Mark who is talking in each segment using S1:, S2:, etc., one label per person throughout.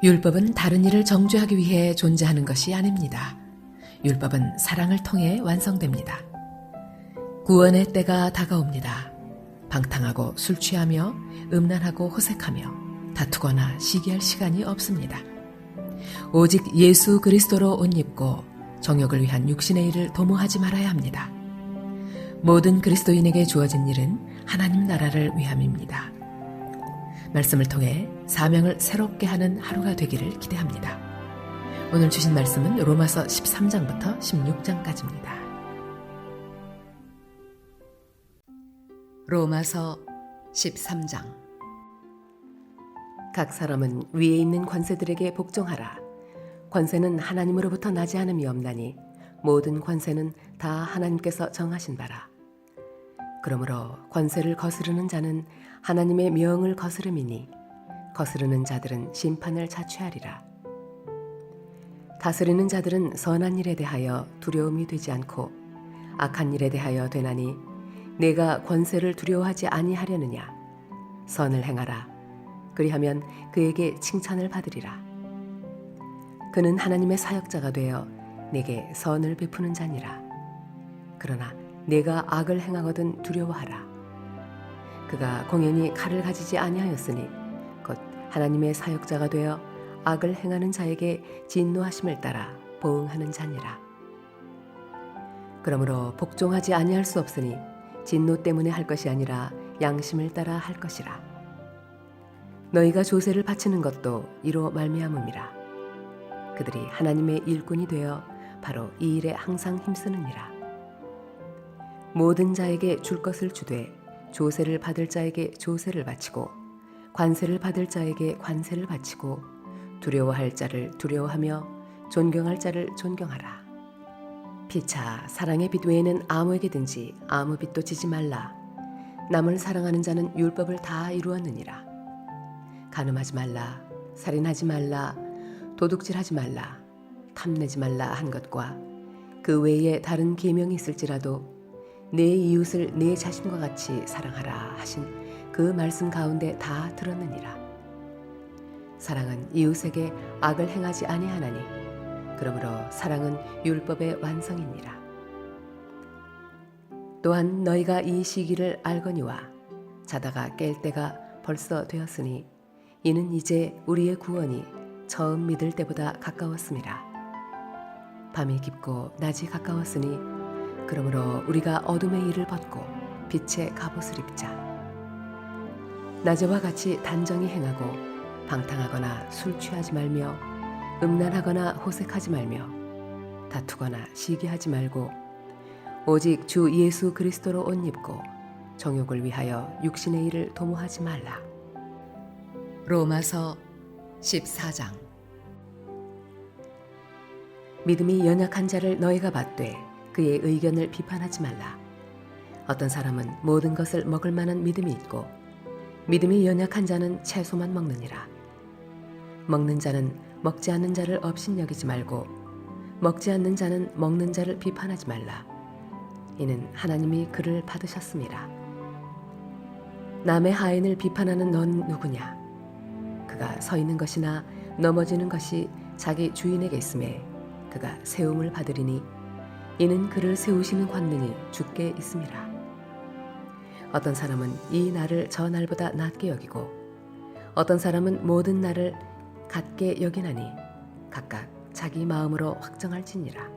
S1: 율법은 다른 일을 정죄하기 위해 존재하는 것이 아닙니다. 율법은 사랑을 통해 완성됩니다. 구원의 때가 다가옵니다. 방탕하고 술 취하며 음란하고 호색하며 다투거나 시기할 시간이 없습니다. 오직 예수 그리스도로 옷 입고 정욕을 위한 육신의 일을 도모하지 말아야 합니다. 모든 그리스도인에게 주어진 일은 하나님 나라를 위함입니다. 말씀을 통해 사명을 새롭게 하는 하루가 되기를 기대합니다. 오늘 주신 말씀은 로마서 13장부터 16장까지입니다. 로마서 13장. 각 사람은 위에 있는 관세들에게 복종하라. 관세는 하나님으로부터 나지 않음이 없나니 모든 관세는 다 하나님께서 정하신 바라. 그러므로 관세를 거스르는 자는 하나님의 명을 거스름이니 거스르는 자들은 심판을 자취하리라. 다스리는 자들은 선한 일에 대하여 두려움이 되지 않고 악한 일에 대하여 되나니 내가 권세를 두려워하지 아니하려느냐. 선을 행하라. 그리하면 그에게 칭찬을 받으리라. 그는 하나님의 사역자가 되어 내게 선을 베푸는 자니라. 그러나 내가 악을 행하거든 두려워하라. 그가 공연히 칼을 가지지 아니하였으니 곧 하나님의 사역자가 되어 악을 행하는 자에게 진노하심을 따라 보응하는 자니라. 그러므로 복종하지 아니할 수 없으니 진노 때문에 할 것이 아니라 양심을 따라 할 것이라. 너희가 조세를 바치는 것도 이로 말미암음이라. 그들이 하나님의 일꾼이 되어 바로 이 일에 항상 힘쓰느니라. 모든 자에게 줄 것을 주되 조세를 받을 자에게 조세를 바치고 관세를 받을 자에게 관세를 바치고 두려워할 자를 두려워하며 존경할 자를 존경하라. 피차 사랑의 빛 외에는 아무에게든지 아무 빛도 지지 말라. 남을 사랑하는 자는 율법을 다 이루었느니라. 간음하지 말라, 살인하지 말라, 도둑질하지 말라, 탐내지 말라 한 것과 그 외에 다른 계명이 있을지라도 내 이웃을 내 자신과 같이 사랑하라 하신 그 말씀 가운데 다 들었느니라. 사랑은 이웃에게 악을 행하지 아니하나니 그러므로 사랑은 율법의 완성이니라. 또한 너희가 이 시기를 알거니와 자다가 깰 때가 벌써 되었으니 이는 이제 우리의 구원이 처음 믿을 때보다 가까웠음이라. 밤이 깊고 낮이 가까웠으니 그러므로 우리가 어둠의 일을 벗고 빛의 갑옷을 입자. 낮에와 같이 단정히 행하고 방탕하거나 술 취하지 말며 음란하거나 호색하지 말며 다투거나 시기하지 말고 오직 주 예수 그리스도로 옷 입고 정욕을 위하여 육신의 일을 도모하지 말라. 로마서 14장. 믿음이 연약한 자를 너희가 받되 그의 의견을 비판하지 말라. 어떤 사람은 모든 것을 먹을 만한 믿음이 있고 믿음이 연약한 자는 채소만 먹느니라. 먹는 자는 먹지 않는 자를 업신여기지 말고 먹지 않는 자는 먹는 자를 비판하지 말라. 이는 하나님이 그를 받으셨음이라. 남의 하인을 비판하는 넌 누구냐? 그가 서 있는 것이나 넘어지는 것이 자기 주인에게 있음에 그가 세움을 받으리니 이는 그를 세우시는 권능이 주께 있음이라. 어떤 사람은 이 날을 저 날보다 낮게 여기고 어떤 사람은 모든 날을 같게 여기나니 각각 자기 마음으로 확정할지니라.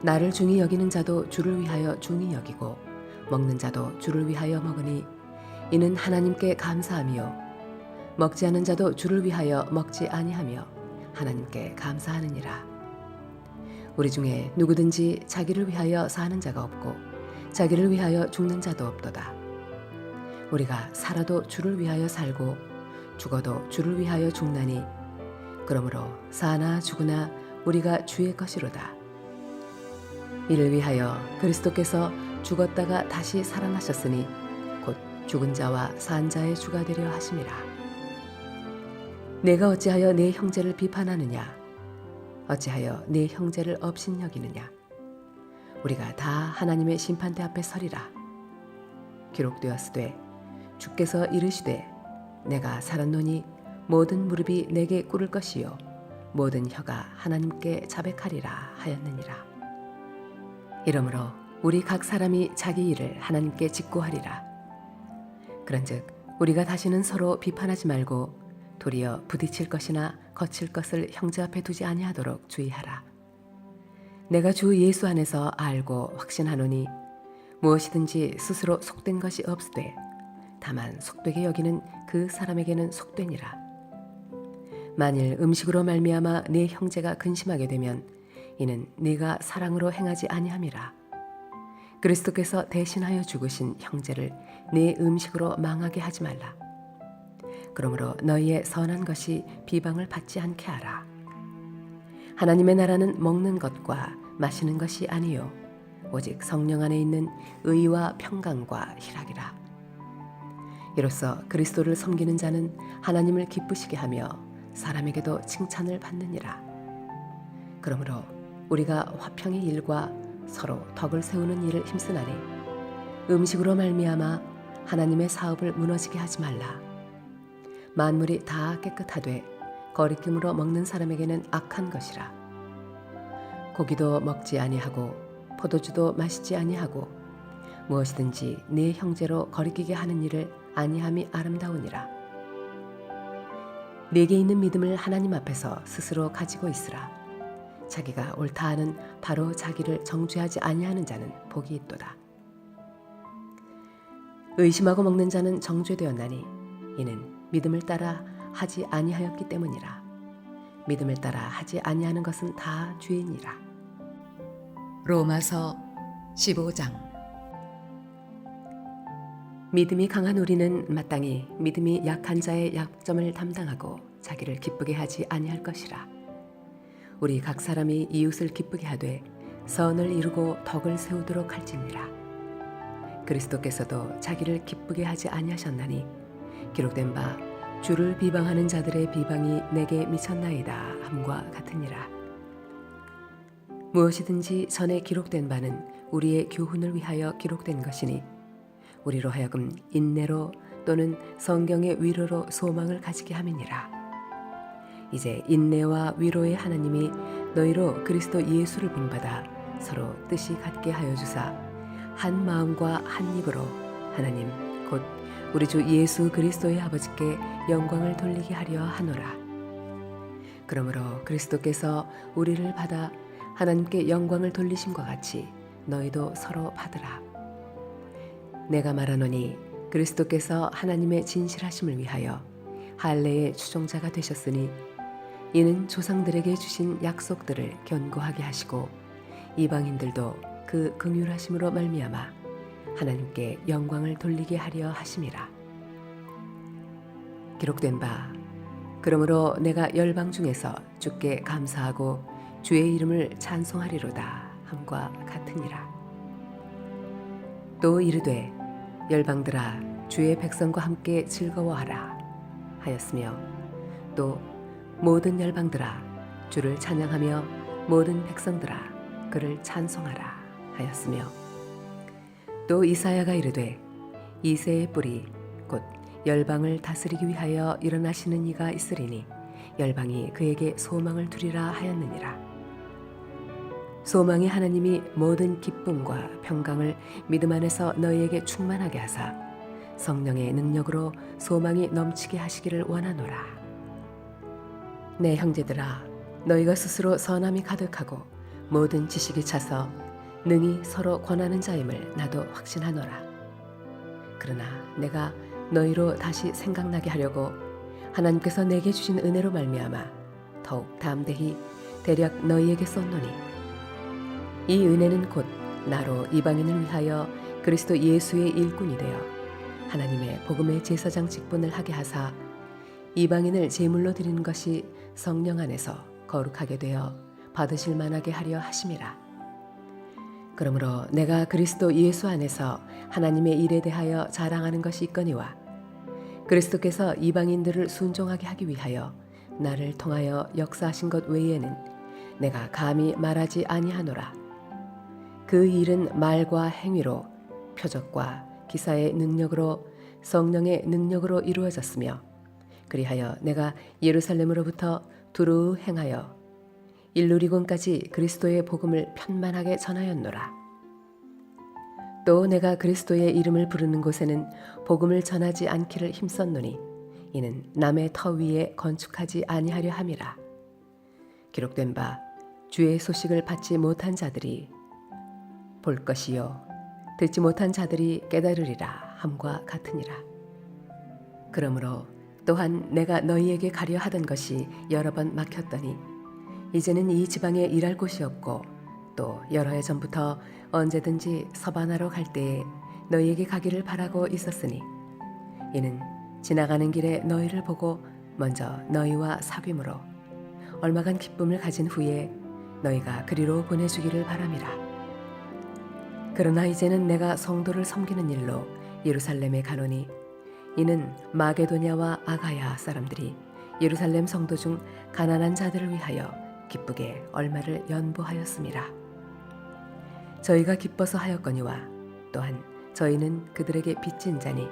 S1: 나를 중히 여기는 자도 주를 위하여 중히 여기고 먹는 자도 주를 위하여 먹으니 이는 하나님께 감사하며 먹지 않는 자도 주를 위하여 먹지 아니하며 하나님께 감사하느니라. 우리 중에 누구든지 자기를 위하여 사는 자가 없고 자기를 위하여 죽는 자도 없도다. 우리가 살아도 주를 위하여 살고 죽어도 주를 위하여 죽나니 그러므로 사나 죽으나 우리가 주의 것이로다. 이를 위하여 그리스도께서 죽었다가 다시 살아나셨으니 곧 죽은 자와 산 자의 주가 되려 하심이라. 내가 어찌하여 내 형제를 비판하느냐? 어찌하여 내 형제를 업신여기느냐? 우리가 다 하나님의 심판대 앞에 서리라. 기록되었으되 주께서 이르시되 내가 살았노니 모든 무릎이 내게 꿇을 것이요 모든 혀가 하나님께 자백하리라 하였느니라. 이러므로 우리 각 사람이 자기 일을 하나님께 직고하리라. 그런즉 우리가 다시는 서로 비판하지 말고 도리어 부딪힐 것이나 거칠 것을 형제 앞에 두지 아니하도록 주의하라. 내가 주 예수 안에서 알고 확신하노니 무엇이든지 스스로 속된 것이 없으되 다만 속되게 여기는 그 사람에게는 속되니라. 만일 음식으로 말미암아 네 형제가 근심하게 되면 이는 네가 사랑으로 행하지 아니함이라. 그리스도께서 대신하여 죽으신 형제를 네 음식으로 망하게 하지 말라. 그러므로 너희의 선한 것이 비방을 받지 않게 하라. 하나님의 나라는 먹는 것과 마시는 것이 아니요 오직 성령 안에 있는 의와 평강과 희락이라. 이로써 그리스도를 섬기는 자는 하나님을 기쁘시게 하며 사람에게도 칭찬을 받느니라. 그러므로 우리가 화평의 일과 서로 덕을 세우는 일을 힘쓰나니 음식으로 말미암아 하나님의 사업을 무너지게 하지 말라. 만물이 다 깨끗하되 거리낌으로 먹는 사람에게는 악한 것이라. 고기도 먹지 아니하고 포도주도 마시지 아니하고 무엇이든지 네 형제로 거리끼게 하는 일을 아니함이 아름다우니라. 네게 있는 믿음을 하나님 앞에서 스스로 가지고 있으라. 자기가 옳다 하는 바로 자기를 정죄하지 아니하는 자는 복이 있도다. 의심하고 먹는 자는 정죄되었나니 이는 믿음을 따라 하지 아니하였기 때문이라. 믿음을 따라 하지 아니하는 것은 다 죄이니라. 로마서 15장. 믿음이 강한 우리는 마땅히 믿음이 약한 자의 약점을 담당하고 자기를 기쁘게 하지 아니할 것이라. 우리 각 사람이 이웃을 기쁘게 하되 선을 이루고 덕을 세우도록 할지니라. 그리스도께서도 자기를 기쁘게 하지 아니하셨나니 기록된 바 주를 비방하는 자들의 비방이 내게 미쳤나이다 함과 같으니라. 무엇이든지 전에 기록된 바는 우리의 교훈을 위하여 기록된 것이니 우리로 하여금 인내로 또는 성경의 위로로 소망을 가지게 함이니라. 이제 인내와 위로의 하나님이 너희로 그리스도 예수를 본받아 서로 뜻이 같게 하여 주사 한 마음과 한 입으로 하나님 곧 우리 주 예수 그리스도의 아버지께 영광을 돌리게 하려 하노라. 그러므로 그리스도께서 우리를 받아 하나님께 영광을 돌리심과 같이 너희도 서로 받으라. 내가 말하노니 그리스도께서 하나님의 진실하심을 위하여 할례의 추종자가 되셨으니 이는 조상들에게 주신 약속들을 견고하게 하시고 이방인들도 그 긍휼하심으로 말미암아 하나님께 영광을 돌리게 하려 하심이라. 기록된 바 그러므로 내가 열방 중에서 주께 감사하고 주의 이름을 찬송하리로다 함과 같으니라. 또 이르되 열방들아 주의 백성과 함께 즐거워하라 하였으며 또 모든 열방들아 주를 찬양하며 모든 백성들아 그를 찬송하라 하였으며 또 이사야가 이르되 이새의 뿌리 곧 열방을 다스리기 위하여 일어나시는 이가 있으리니 열방이 그에게 소망을 두리라 하였느니라. 소망의 하나님이 모든 기쁨과 평강을 믿음 안에서 너희에게 충만하게 하사 성령의 능력으로 소망이 넘치게 하시기를 원하노라. 내 형제들아 너희가 스스로 선함이 가득하고 모든 지식이 차서 능히 서로 권하는 자임을 나도 확신하노라. 그러나 내가 너희로 다시 생각나게 하려고 하나님께서 내게 주신 은혜로 말미암아 더욱 담대히 대략 너희에게 썼노니 이 은혜는 곧 나로 이방인을 위하여 그리스도 예수의 일꾼이 되어 하나님의 복음의 제사장 직분을 하게 하사 이방인을 제물로 드리는 것이 성령 안에서 거룩하게 되어 받으실 만하게 하려 하심이라. 그러므로 내가 그리스도 예수 안에서 하나님의 일에 대하여 자랑하는 것이 있거니와 그리스도께서 이방인들을 순종하게 하기 위하여 나를 통하여 역사하신 것 외에는 내가 감히 말하지 아니하노라. 그 일은 말과 행위로 표적과 기사의 능력으로 성령의 능력으로 이루어졌으며 그리하여 내가 예루살렘으로부터 두루 행하여 일루리곤까지 그리스도의 복음을 편만하게 전하였노라. 또 내가 그리스도의 이름을 부르는 곳에는 복음을 전하지 않기를 힘썼노니 이는 남의 터 위에 건축하지 아니하려 함이라. 기록된 바 주의 소식을 받지 못한 자들이 볼 것이요 듣지 못한 자들이 깨달으리라 함과 같으니라. 그러므로 또한 내가 너희에게 가려 하던 것이 여러 번 막혔더니 이제는 이 지방에 일할 곳이 없고 또 여러 해 전부터 언제든지 서바나로 갈 때에 너희에게 가기를 바라고 있었으니 이는 지나가는 길에 너희를 보고 먼저 너희와 사귐으로 얼마간 기쁨을 가진 후에 너희가 그리로 보내주기를 바람이라. 그러나 이제는 내가 성도를 섬기는 일로 예루살렘에 가노니 이는 마게도냐와 아가야 사람들이 예루살렘 성도 중 가난한 자들을 위하여 기쁘게 얼마를 연보하였음이라. 저희가 기뻐서 하였거니와 또한 저희는 그들에게 빚진 자니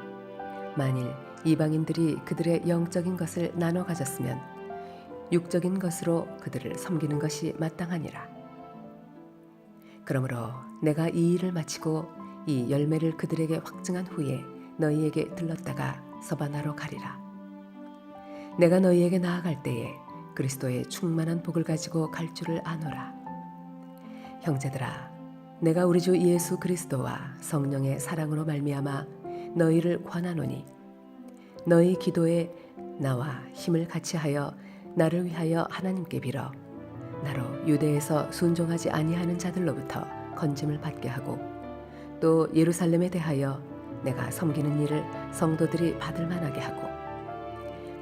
S1: 만일 이방인들이 그들의 영적인 것을 나눠 가졌으면 육적인 것으로 그들을 섬기는 것이 마땅하니라. 그러므로 내가 이 일을 마치고 이 열매를 그들에게 확증한 후에 너희에게 들렀다가 서바나로 가리라. 내가 너희에게 나아갈 때에 그리스도의 충만한 복을 가지고 갈 줄을 아노라. 형제들아, 내가 우리 주 예수 그리스도와 성령의 사랑으로 말미암아 너희를 권하노니 너희 기도에 나와 힘을 같이하여 나를 위하여 하나님께 빌어 나로 유대에서 순종하지 아니하는 자들로부터 건짐을 받게 하고 또 예루살렘에 대하여 내가 섬기는 일을 성도들이 받을 만하게 하고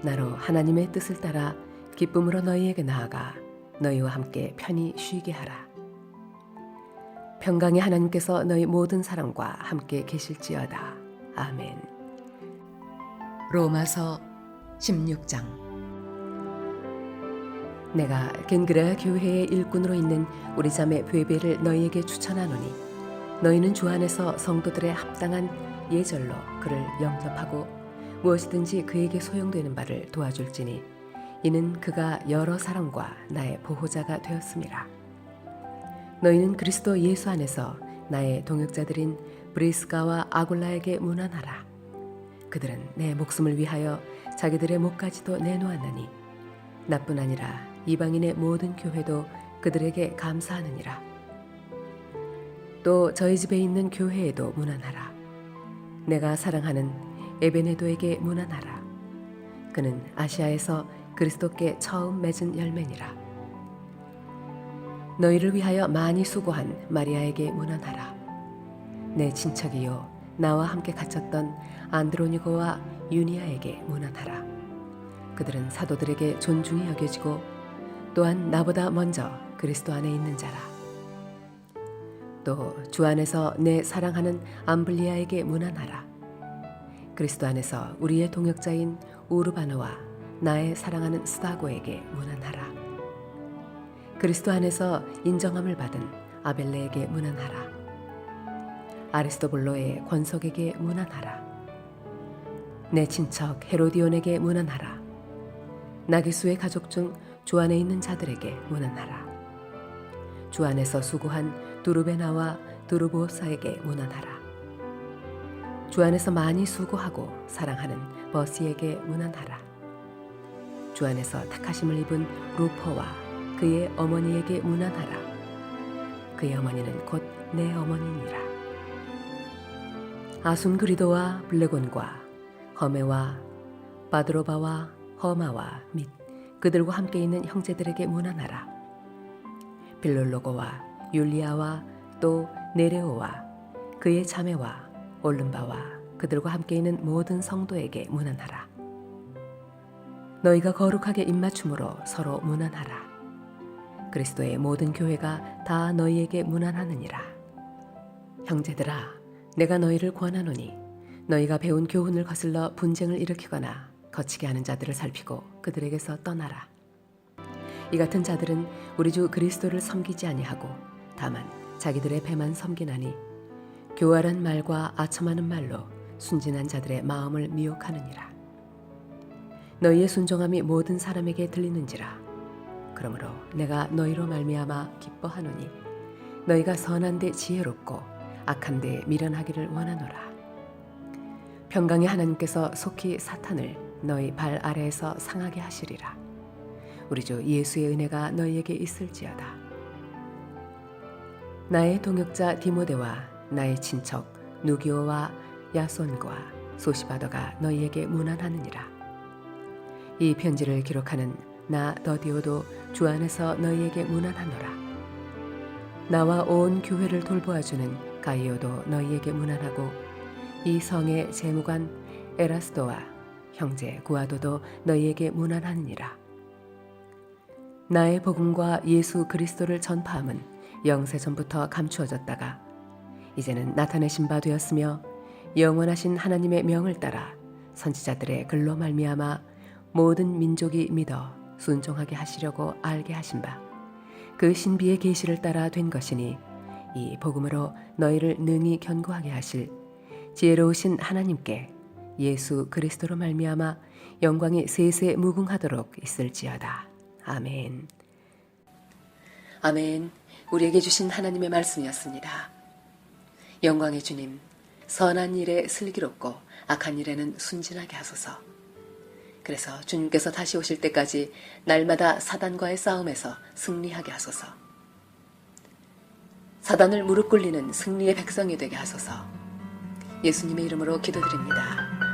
S1: 나로 하나님의 뜻을 따라 기쁨으로 너희에게 나아가 너희와 함께 편히 쉬게 하라. 평강의 하나님께서 너희 모든 사람과 함께 계실지어다. 아멘. 로마서 16장. 내가 겐그레아 교회의 일꾼으로 있는 우리 자매 베베를 너희에게 추천하노니 너희는 주 안에서 성도들의 합당한 예절로 그를 영접하고 무엇이든지 그에게 소용되는 바를 도와줄지니 이는 그가 여러 사람과 나의 보호자가 되었음이라. 너희는 그리스도 예수 안에서 나의 동역자들인 브리스가와 아굴라에게 문안하라. 그들은 내 목숨을 위하여 자기들의 목까지도 내놓았나니 나뿐 아니라 이방인의 모든 교회도 그들에게 감사하느니라. 또 저희 집에 있는 교회에도 문안하라. 내가 사랑하는 에베네도에게 문안하라. 그는 아시아에서 그리스도께 처음 맺은 열매니라. 너희를 위하여 많이 수고한 마리아에게 문안하라. 내 친척이요 나와 함께 갇혔던 안드로니고와 유니아에게 문안하라. 그들은 사도들에게 존중이 여겨지고 또한 나보다 먼저 그리스도 안에 있는 자라. 또 주 안에서 내 사랑하는 암블리아에게 문안하라. 그리스도 안에서 우리의 동역자인 우르바노와 나의 사랑하는 스다고에게 문안하라. 그리스도 안에서 인정함을 받은 아벨레에게 문안하라. 아리스토블로의 권석에게 문안하라. 내 친척 헤로디온에게 문안하라. 나기수의 가족 중 주 안에 있는 자들에게 문안하라. 주 안에서 수고한 두루베나와 두루보사에게 문안하라. 주 안에서 많이 수고하고 사랑하는 버시에게 문안하라. 주 안에서 택하심을 입은 루퍼와 그의 어머니에게 문안하라. 그의 어머니는 곧 내 어머니니라. 아순그리도와 블레곤과 허메와 바드로바와 허마와 및 그들과 함께 있는 형제들에게 문안하라. 빌롤로고와 율리아와 또 네레오와 그의 자매와 올름바와 그들과 함께 있는 모든 성도에게 문안하라. 너희가 거룩하게 입맞춤으로 서로 문안하라. 그리스도의 모든 교회가 다 너희에게 문안하느니라. 형제들아, 내가 너희를 권하노니 너희가 배운 교훈을 거슬러 분쟁을 일으키거나 거치게 하는 자들을 살피고 그들에게서 떠나라. 이 같은 자들은 우리 주 그리스도를 섬기지 아니하고 다만 자기들의 배만 섬기나니 교활한 말과 아첨하는 말로 순진한 자들의 마음을 미혹하느니라. 너희의 순종함이 모든 사람에게 들리는지라. 그러므로 내가 너희로 말미암아 기뻐하노니 너희가 선한 데 지혜롭고 악한 데 미련하기를 원하노라. 평강의 하나님께서 속히 사탄을 너희 발 아래에서 상하게 하시리라. 우리 주 예수의 은혜가 너희에게 있을지어다. 나의 동역자 디모데와 나의 친척 누기오와 야손과 소시바더가 너희에게 문안하느니라. 이 편지를 기록하는 나 더디오도 주 안에서 너희에게 문안하노라. 나와 온 교회를 돌보아주는 가이오도 너희에게 문안하고 이 성의 재무관 에라스도와 형제 구아도도 너희에게 문안하느니라. 나의 복음과 예수 그리스도를 전파함은 영세전부터 감추어졌다가 이제는 나타내신 바 되었으며 영원하신 하나님의 명을 따라 선지자들의 글로 말미암아 모든 민족이 믿어 순종하게 하시려고 알게 하신 바 그 신비의 계시를 따라 된 것이니 이 복음으로 너희를 능히 견고하게 하실 지혜로우신 하나님께 예수 그리스도로 말미암아 영광이 세세 무궁하도록 있을지어다. 아멘. 아멘. 우리에게 주신 하나님의 말씀이었습니다. 영광의 주님, 선한 일에 슬기롭고 악한 일에는 순진하게 하소서. 그래서 주님께서 다시 오실 때까지 날마다 사단과의 싸움에서 승리하게 하소서. 사단을 무릎 꿇리는 승리의 백성이 되게 하소서. 예수님의 이름으로 기도드립니다.